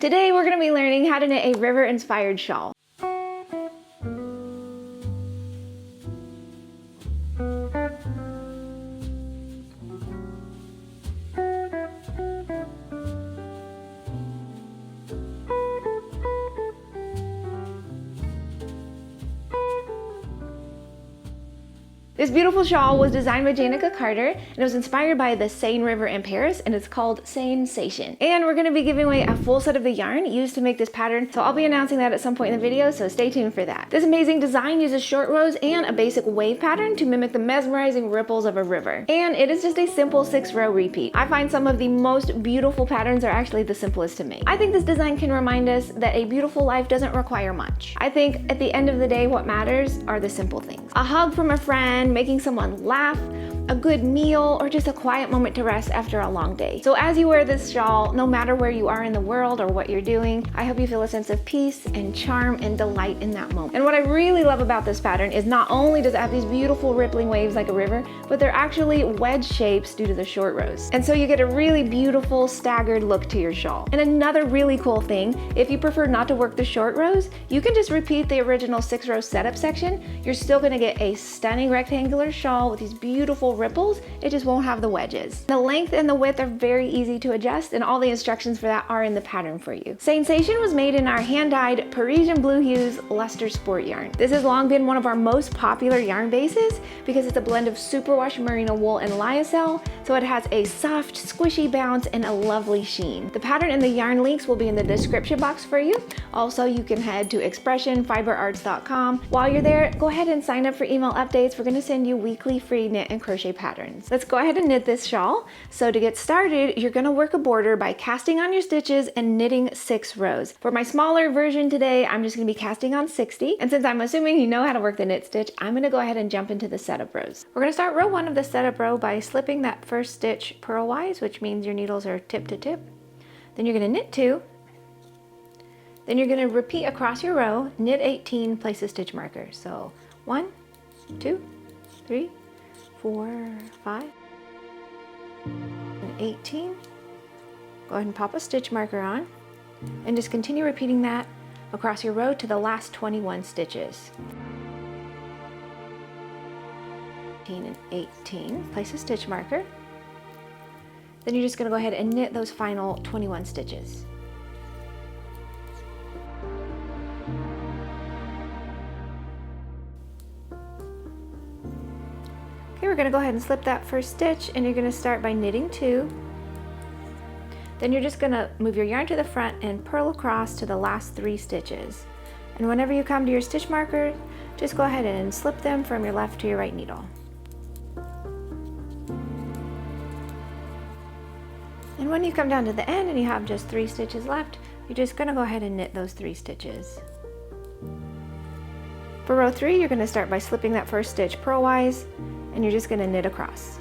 Today we're going to be learning how to knit a river-inspired shawl. This beautiful shawl was designed by Janica Carter, and it was inspired by the Seine River in Paris, and it's called Seinesation. And we're going to be giving away a full set of the yarn used to make this pattern, so I'll be announcing that at some point in the video, so stay tuned for that. This amazing design uses short rows and a basic wave pattern to mimic the mesmerizing ripples of a river. And it is just a simple 6-row repeat. I find some of the most beautiful patterns are actually the simplest to make. I think this design can remind us that a beautiful life doesn't require much. I think at the end of the day, what matters are the simple things. A hug from a friend, making someone laugh, a good meal, or just a quiet moment to rest after a long day. So as you wear this shawl, no matter where you are in the world or what you're doing, I hope you feel a sense of peace and charm and delight in that moment. And what I really love about this pattern is not only does it have these beautiful rippling waves like a river, but they're actually wedge shapes due to the short rows. And so you get a really beautiful staggered look to your shawl. And another really cool thing, if you prefer not to work the short rows, you can just repeat the original 6-row setup section. You're still gonna get a stunning rectangular shawl with these beautiful ripples. It just won't have the wedges. The length and the width are very easy to adjust, and all the instructions for that are in the pattern for you. Seinesation was made in our hand-dyed Parisian Blue Hues Luster Sport yarn. This has long been one of our most popular yarn bases because it's a blend of Superwash Merino Wool and Lyocell, so it has a soft, squishy bounce and a lovely sheen. The pattern and the yarn links will be in the description box for you. Also, you can head to expressionfiberarts.com. While you're there, go ahead and sign up for email updates. We're gonna send you weekly free knit and crochet patterns. Let's go ahead and knit this shawl. So to get started, you're gonna work a border by casting on your stitches and knitting 6 rows. For my smaller version today, I'm just gonna be casting on 60. And since I'm assuming you know how to work the knit stitch, I'm gonna go ahead and jump into the setup rows. We're gonna start row 1 of the setup row by slipping that first stitch purlwise, which means your needles are tip to tip. Then you're gonna knit 2. Then you're gonna repeat across your row, knit 18, place a stitch marker. So 1, 2, 3, 4, 5, and 18. Go ahead and pop a stitch marker on and just continue repeating that across your row to the last 21 stitches. 18 and 18, place a stitch marker. Then you're just going to go ahead and knit those final 21 stitches. Okay, we're going to go ahead and slip that first stitch, and you're going to start by knitting 2. Then you're just going to move your yarn to the front and purl across to the last 3 stitches. And whenever you come to your stitch marker, just go ahead and slip them from your left to your right needle. And when you come down to the end and you have just 3 stitches left, you're just going to go ahead and knit those 3 stitches. For row 3, you're going to start by slipping that first stitch purlwise, and you're just going to knit across.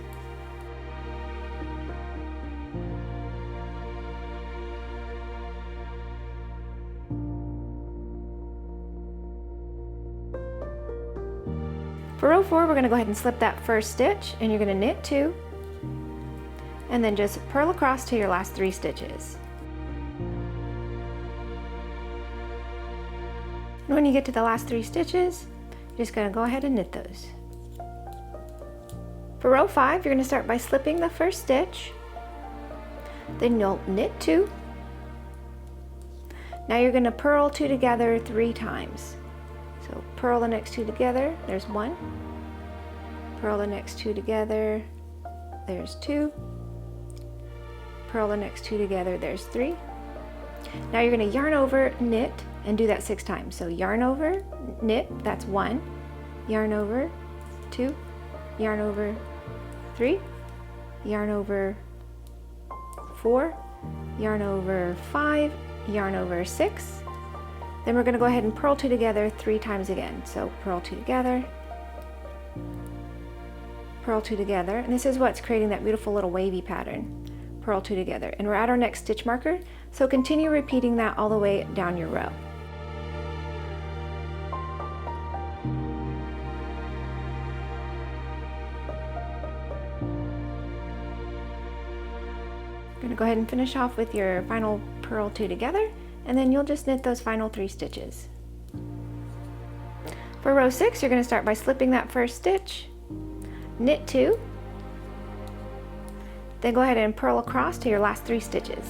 For row 4, we're going to go ahead and slip that first stitch, and you're going to knit 2, and then just purl across to your last 3 stitches. And when you get to the last 3 stitches, you're just going to go ahead and knit those. For row 5, you're going to start by slipping the first stitch, then you'll knit 2. Now you're going to purl 2 together 3 times. So purl the next 2 together, there's 1. Purl the next 2 together, there's 2. Purl the next 2 together, there's 3. Now you're going to yarn over, knit, and do that 6 times. So yarn over, knit, that's 1. Yarn over, 2. Yarn over, 3. Yarn over, 4. Yarn over, 5. Yarn over, 6. Then we're going to go ahead and purl 2 together 3 times again. So purl 2 together, purl 2 together, and this is what's creating that beautiful little wavy pattern. Purl 2 together, and we're at our next stitch marker, so continue repeating that all the way down your row. You're going to go ahead and finish off with your final purl 2 together, and then you'll just knit those final 3 stitches. For row 6, you're going to start by slipping that first stitch, knit 2, then go ahead and purl across to your last 3 stitches.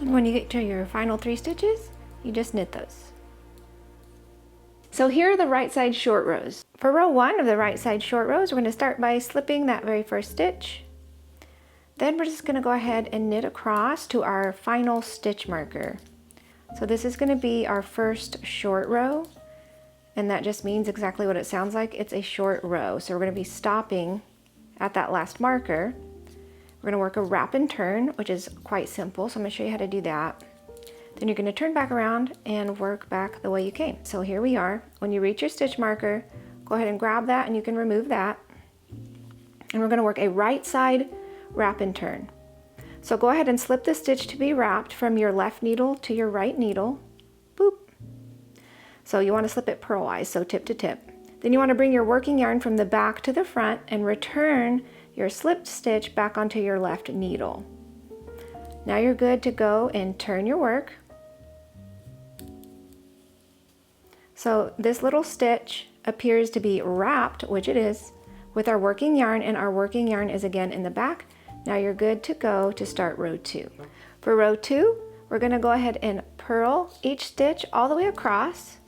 And when you get to your final 3 stitches, you just knit those. So here are the right side short rows. For row 1 of the right side short rows, we're going to start by slipping that very first stitch. Then we're just going to go ahead and knit across to our final stitch marker. So this is going to be our first short row, and that just means exactly what it sounds like. It's a short row. So we're going to be stopping at that last marker. We're going to work a wrap and turn, which is quite simple. So I'm going to show you how to do that. Then you're going to turn back around and work back the way you came. So here we are. When you reach your stitch marker, go ahead and grab that, and you can remove that. And we're going to work a right side wrap and turn. So go ahead and slip the stitch to be wrapped from your left needle to your right needle. Boop. So you want to slip it purlwise, so tip to tip. Then you want to bring your working yarn from the back to the front and return your slipped stitch back onto your left needle. Now you're good to go and turn your work. So this little stitch appears to be wrapped, which it is, with our working yarn, and our working yarn is again in the back. Now you're good to go to start row 2. For row 2, we're going to go ahead and purl each stitch all the way across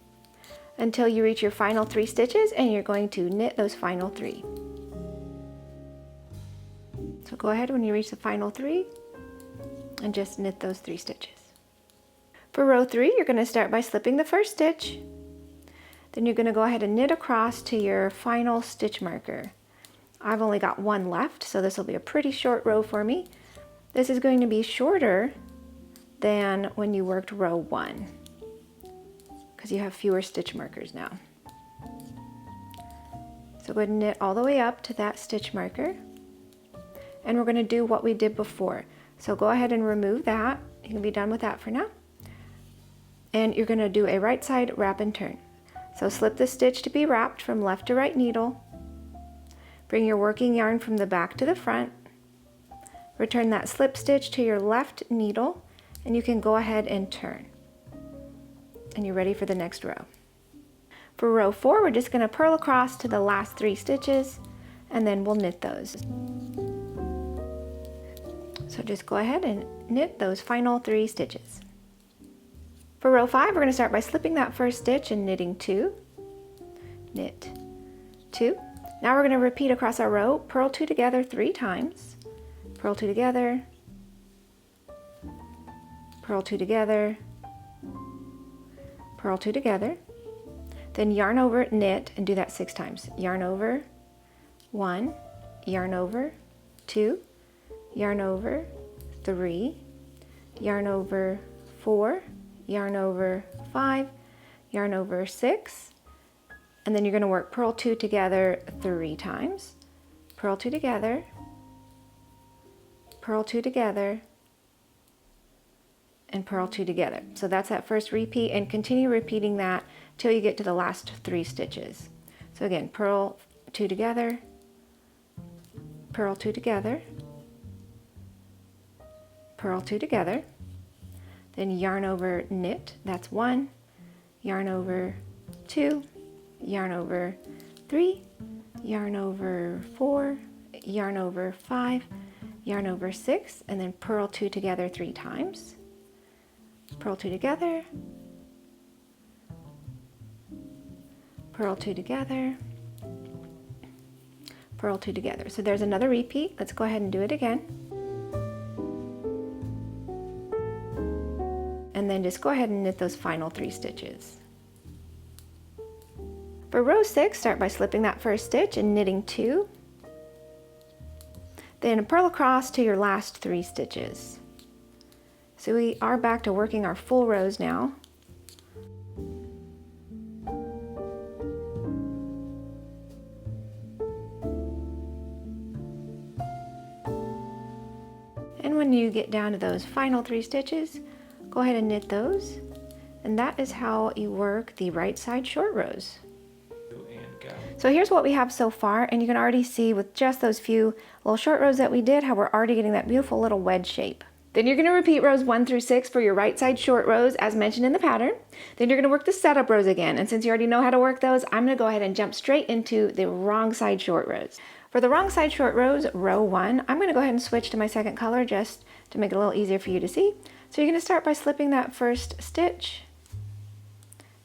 until you reach your final 3 stitches, and you're going to knit those final 3. So go ahead when you reach the final 3 and just knit those 3 stitches. For row 3, you're going to start by slipping the first stitch. Then you're going to go ahead and knit across to your final stitch marker. I've only got 1 left, so this will be a pretty short row for me. This is going to be shorter than when you worked row 1 because you have fewer stitch markers now. So go ahead and knit all the way up to that stitch marker, and we're going to do what we did before. So go ahead and remove that. You can be done with that for now. And you're going to do a right side wrap and turn. So slip the stitch to be wrapped from left to right needle. Bring your working yarn from the back to the front. Return that slip stitch to your left needle, and you can go ahead and turn. And you're ready for the next row. For row 4, we're just going to purl across to the last 3 stitches, and then we'll knit those. So just go ahead and knit those final 3 stitches. For row 5, we're going to start by slipping that first stitch and knitting 2, knit 2. Now we're going to repeat across our row, purl 2 together 3 times, purl 2 together, purl 2 together, purl 2 together, then yarn over, knit, and do that 6 times. Yarn over, 1, yarn over, 2, yarn over, 3, yarn over, 4, yarn over, 5, yarn over, 6, and then you're going to work purl 2 together 3 times, purl 2 together, purl 2 together, and purl 2 together. So that's that first repeat, and continue repeating that till you get to the last 3 stitches. So again, purl 2 together, purl 2 together, purl 2 together, then yarn over, knit, that's 1, yarn over, 2, yarn over, 3, yarn over, 4, yarn over, 5, yarn over, 6, and then purl 2 together 3 times, purl 2 together, purl 2 together, purl 2 together. So there's another repeat. Let's go ahead and do it again. And then just go ahead and knit those final 3 stitches. For row 6, start by slipping that first stitch and knitting 2. Then purl across to your last 3 stitches. So we are back to working our full rows now. And when you get down to those final 3 stitches, go ahead and knit those. And that is how you work the right side short rows. And go. So here's what we have so far, and you can already see with just those few little short rows that we did how we're already getting that beautiful little wedge shape. Then you're going to repeat rows 1 through 6 for your right side short rows as mentioned in the pattern. Then you're going to work the setup rows again, and since you already know how to work those, I'm going to go ahead and jump straight into the wrong side short rows. For the wrong side short rows, row 1, I'm going to go ahead and switch to my second color just to make it a little easier for you to see. So you're going to start by slipping that first stitch.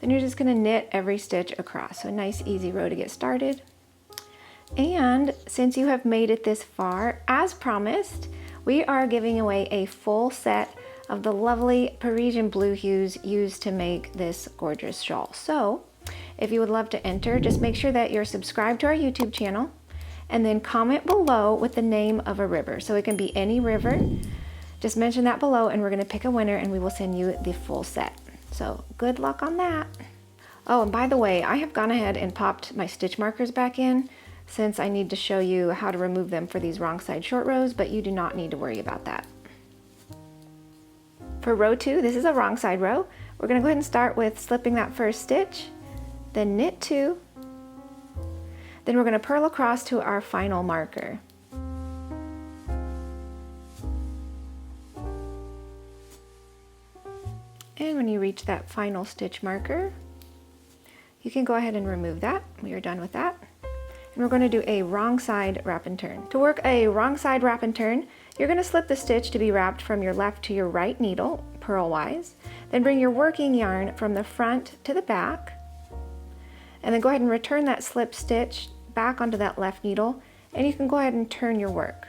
Then you're just going to knit every stitch across. So a nice easy row to get started. And since you have made it this far, as promised, we are giving away a full set of the lovely Parisian blue hues used to make this gorgeous shawl. So if you would love to enter, just make sure that you're subscribed to our YouTube channel and then comment below with the name of a river. So it can be any river. Just mention that below and we're going to pick a winner and we will send you the full set. So good luck on that. Oh, and by the way, I have gone ahead and popped my stitch markers back in since I need to show you how to remove them for these wrong side short rows, but you do not need to worry about that. For row 2, this is a wrong side row. We're going to go ahead and start with slipping that first stitch, then knit 2, then we're going to purl across to our final marker. And when you reach that final stitch marker, you can go ahead and remove that. We are done with that. And we're going to do a wrong side wrap and turn. To work a wrong side wrap and turn, you're going to slip the stitch to be wrapped from your left to your right needle, purlwise. Then bring your working yarn from the front to the back. And then go ahead and return that slip stitch back onto that left needle, and you can go ahead and turn your work.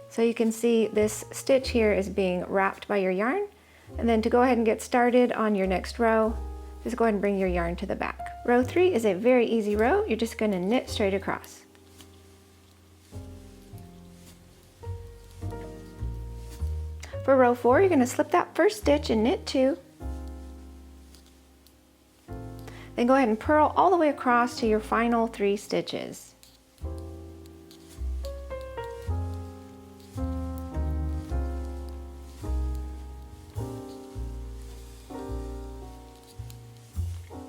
So you can see this stitch here is being wrapped by your yarn. And then to go ahead and get started on your next row, just go ahead and bring your yarn to the back. Row 3 is a very easy row. You're just going to knit straight across. For row 4, you're going to slip that first stitch and knit 2. Then go ahead and purl all the way across to your final 3 stitches.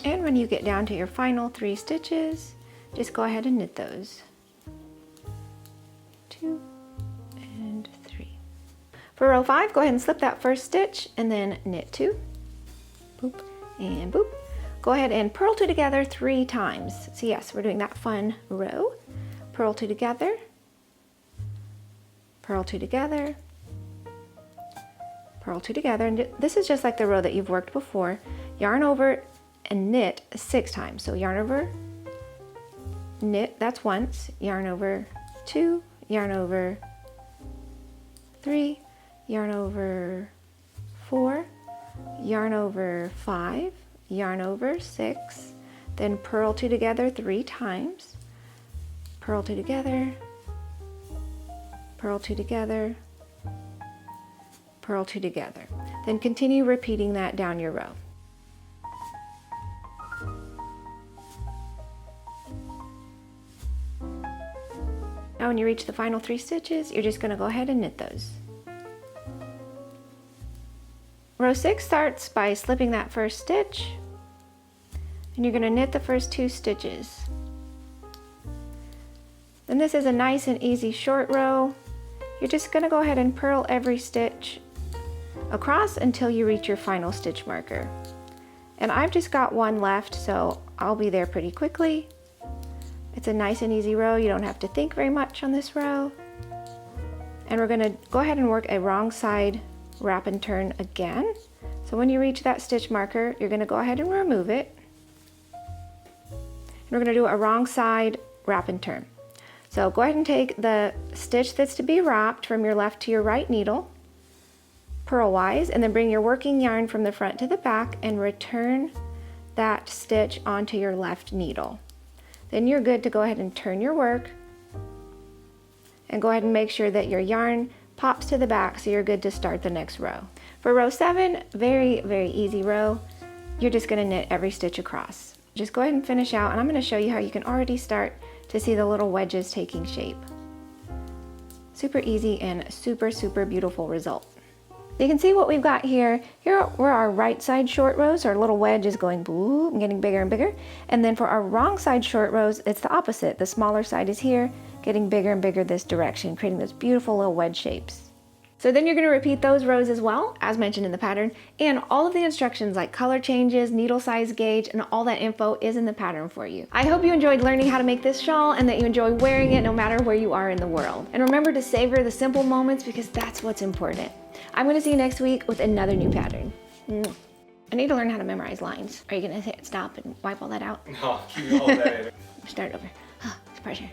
And when you get down to your final 3 stitches, just go ahead and knit those. 2 and 3. For row 5, go ahead and slip that first stitch and then knit 2. Boop and boop. Go ahead and purl 2 together 3 times. So yes, we're doing that fun row. Purl 2 together. Purl 2 together. Purl 2 together. And this is just like the row that you've worked before. Yarn over and knit 6 times. So yarn over, knit, that's once, yarn over 2, yarn over 3, yarn over 4, yarn over 5, yarn over 6, then purl 2 together 3 times, purl 2 together, purl 2 together, purl 2 together. Then continue repeating that down your row. Now when you reach the final 3 stitches, you're just going to go ahead and knit those. Row 6 starts by slipping that first stitch, and you're going to knit the first 2 stitches. Then this is a nice and easy short row. You're just going to go ahead and purl every stitch across until you reach your final stitch marker. And I've just got 1 left, so I'll be there pretty quickly. It's a nice and easy row. You don't have to think very much on this row. And we're going to go ahead and work a wrong side wrap and turn again. So when you reach that stitch marker, you're going to go ahead and remove it. And we're going to do a wrong side wrap and turn. So go ahead and take the stitch that's to be wrapped from your left to your right needle, purlwise, and then bring your working yarn from the front to the back and return that stitch onto your left needle. Then you're good to go ahead and turn your work and go ahead and make sure that your yarn pops to the back so you're good to start the next row. For row 7, very, very easy row. You're just going to knit every stitch across. Just go ahead and finish out, and I'm going to show you how you can already start to see the little wedges taking shape. Super easy and super, super beautiful result. You can see what we've got here. Here were our right side short rows. Our little wedge is going boop and getting bigger and bigger. And then for our wrong side short rows, it's the opposite. The smaller side is here, getting bigger and bigger this direction, creating those beautiful little wedge shapes. So then you're going to repeat those rows as well, as mentioned in the pattern, and all of the instructions like color changes, needle size gauge, and all that info is in the pattern for you. I hope you enjoyed learning how to make this shawl and that you enjoy wearing it no matter where you are in the world. And remember to savor the simple moments because that's what's important. I'm going to see you next week with another new pattern. I need to learn how to memorize lines. Are you going to hit stop and wipe all that out? No, keep all that in. Start over. It's pressure.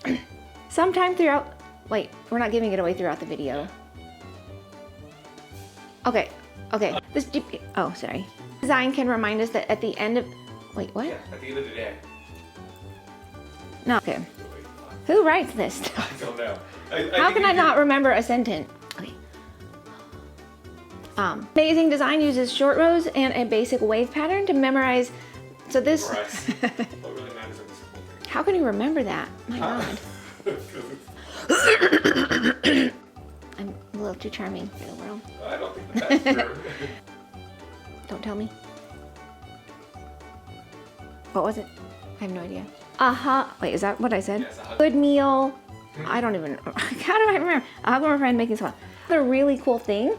Okay. Sometime throughout... Wait, we're not giving it away throughout the video. Okay. This... Oh, sorry. Design can remind us that at the end of... Wait, what? Yeah, at the end of the day. No, okay. Who writes this? I don't know. How can I not remember a sentence? Okay. Amazing Design uses short rows and a basic wave pattern to memorize. So this. What really matters in this whole thing? How can you remember that? My God. I'm a little too charming for the world. I don't think that's true. Don't tell me. What was it? I have no idea. Wait, is that what I said? Yes, Good meal. I don't even. How do I remember? A hug from a friend making smile. The really cool thing.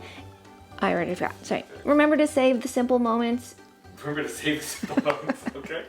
I already forgot. Sorry. Remember to save the simple moments. Remember to save the simple moments, okay?